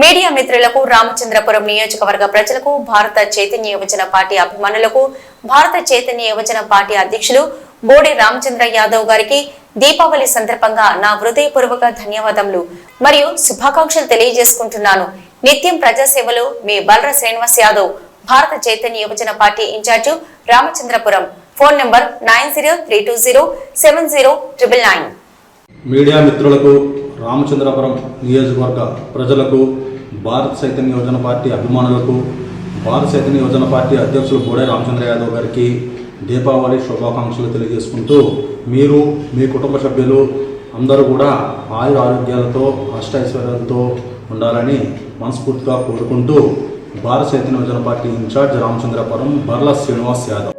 Media మిత్రులకు, రామచంద్రపురం నియోజకవర్గ ప్రజలకు, భారత చైతన్య యువజన పార్టీ అభిమానులకు, భారత చైతన్య యువజన పార్టీ అధ్యక్షులు బోడి రామచంద్ర యాదవ్ గారికి దీపావళి సందర్భంగా నా హృదయపూర్వక ధన్యవాదములు మరియు శుభాకాంక్షలు తెలియజేసుకుంటున్నాను. నిత్యం ప్రజాసేవలో మీ బల్ర శ్రీనివాస్ యాదవ్, భారత చైతన్య యువజన party in charge, Ramachandrapuram. Phone number 9032070999. Media మిత్రులకు, రామచంద్రపురం నియోజకవర్గ ప్రజలకు, భారత చైతన్య యువజన పార్టీ అభిమానులకు, భారత చైతన్య యువజన పార్టీ అధ్యక్షులు బోడే రామచంద్ర యాదవ్ గారికి దీపావళి శుభాకాంక్షలు తెలియజేసుకుంటూ, మీరు మీ కుటుంబ సభ్యులు అందరూ కూడా ఆయుర ఆరోగ్యాలతో అష్టైశ్వర్యాలతో ఉండాలని మనస్ఫూర్తిగా కోరుకుంటూ, భారత చైతన్య యువజన పార్టీ ఇన్ఛార్జ్ రామచంద్రపురం బర్ల శ్రీనివాస్ యాదవ్.